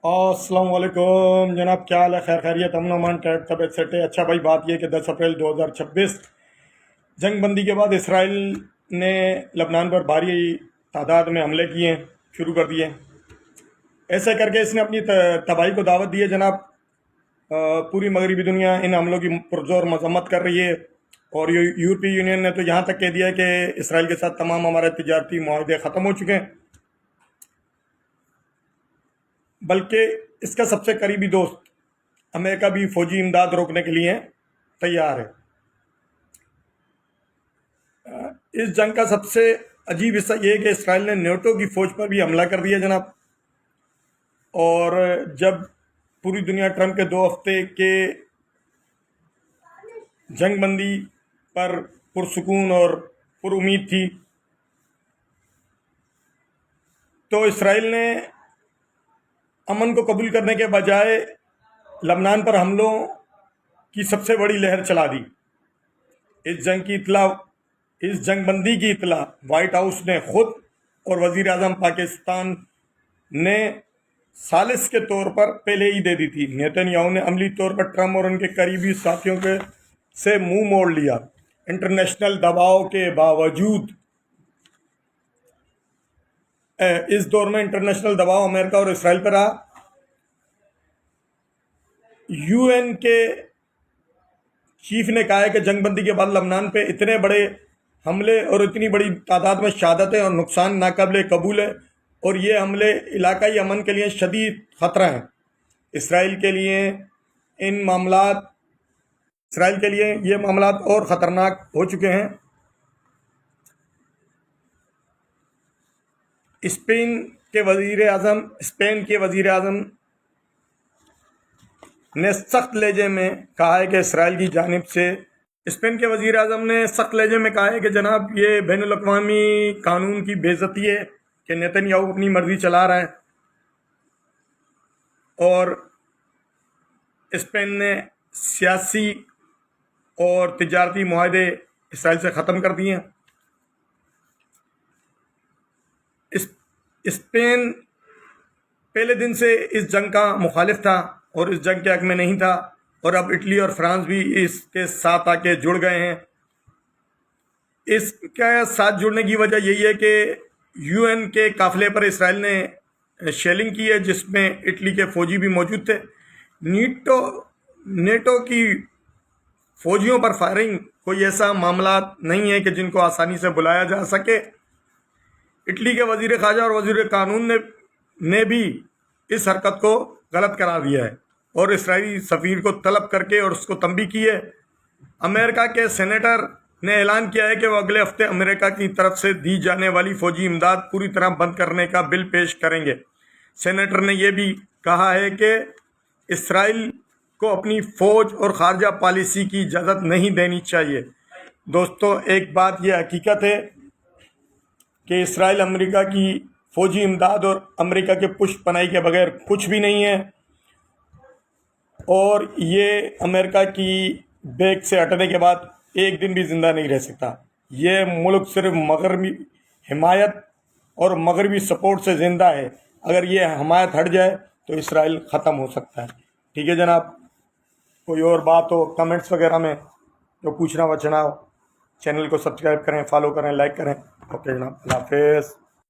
अस्सलाम वालेकुम जनाब, क्या हाल है? खैर खैरियत, अमन अमान, टैब तबियत सेट है। अच्छा भाई, बात यह कि 10 अप्रैल 2026 जंग बंदी के बाद इसराइल ने लबनान पर भारी तादाद में हमले किए शुरू कर दिए। ऐसे करके इसने अपनी तबाही को दावत दी है जनाब। पूरी मगरबी दुनिया इन हमलों की पुरजोर मजम्मत कर रही है, और यूरोपीय यूनियन ने तो यहाँ तक कह दिया है कि इसराइल के साथ तमाम हमारे तिजारती मुआहदे ख़त्म हो चुके हैं। बल्कि इसका सबसे करीबी दोस्त अमेरिका भी फौजी इमदाद रोकने के लिए तैयार है। इस जंग का सबसे अजीब हिस्सा यह है कि इसराइल ने नेटो की फौज पर भी हमला कर दिया जनाब। और जब पूरी दुनिया ट्रंप के 2 हफ्ते के जंग बंदी पर पुरसुकून और पुरुमीद थी, तो इसराइल ने अमन को कबूल करने के बजाय लबनान पर हमलों की सबसे बड़ी लहर चला दी। इस जंग बंदी की इतला वाइट हाउस ने खुद और वजीर आजम पाकिस्तान ने सालिस के तौर पर पहले ही दे दी थी। नेतन्याहू ने अमली तौर पर ट्रंप और उनके करीबी साथियों के से मुंह मोड़ लिया। इंटरनेशनल दबाव के बावजूद इस दौर में इंटरनेशनल दबाव अमेरिका और इसराइल पर रहा। यूएन के चीफ ने कहा है कि जंगबंदी के बाद लबनान पे इतने बड़े हमले और इतनी बड़ी तादाद में शहादतें और नुकसान नाकाबिले कबूल है, और ये हमले इलाकाई अमन के लिए शदीद खतरा हैं। इसराइल के लिए ये मामलात और ख़तरनाक हो चुके हैं। स्पेन के वजीर आज़म ने सख्त लहजे में कहा है कि इसराइल की जानिब से स्पेन के वजीर आज़म ने सख्त लहजे में कहा है कि जनाब, ये बैनुल अक़वामी कानून की बेइज्जती है कि नेतन्याहू अपनी मर्जी चला रहा है। और स्पेन ने सियासी और तिजारती मुआहदे इसराइल से ख़त्म कर दिए हैं। स्पेन पहले दिन से इस जंग का मुखालिफ था और इस जंग के हक में नहीं था, और अब इटली और फ्रांस भी इसके साथ आके जुड़ गए हैं। इसका साथ जुड़ने की वजह यही है कि यूएन के काफिले पर इसराइल ने शेलिंग की है, जिसमें इटली के फौजी भी मौजूद थे। नेटो की फौजियों पर फायरिंग कोई ऐसा मामला नहीं है कि जिनको आसानी से बुलाया जा सके। इटली के वजीर ख़ारजा और वजीर कानून ने भी इस हरकत को गलत करार दिया है और इसराइली सफ़ीर को तलब करके और उसको तंबीह की है। अमेरिका के सेनेटर ने ऐलान किया है कि वो अगले हफ्ते अमेरिका की तरफ से दी जाने वाली फौजी इमदाद पूरी तरह बंद करने का बिल पेश करेंगे। सेनेटर ने यह भी कहा है कि इसराइल को अपनी फ़ौज और खारजा पॉलिसी की इजाज़त नहीं देनी चाहिए। दोस्तों, एक बात यह हकीकत है कि इसराइल अमेरिका की फ़ौजी इमदाद और अमेरिका के पुष्ट पनाही के बगैर कुछ भी नहीं है, और ये अमेरिका की बेग से हटने के बाद एक दिन भी ज़िंदा नहीं रह सकता। ये मुल्क सिर्फ मगरबी हिमायत और मगरबी सपोर्ट से ज़िंदा है। अगर ये हमायत हट जाए तो इसराइल ख़त्म हो सकता है। ठीक है जनाब, कोई और बात हो कमेंट्स वगैरह में जो पूछना वचना हो, चैनल को सब्सक्राइब करें, फॉलो करें, लाइक करें। ओके जनाब, अल्लाह हाफ़िज़।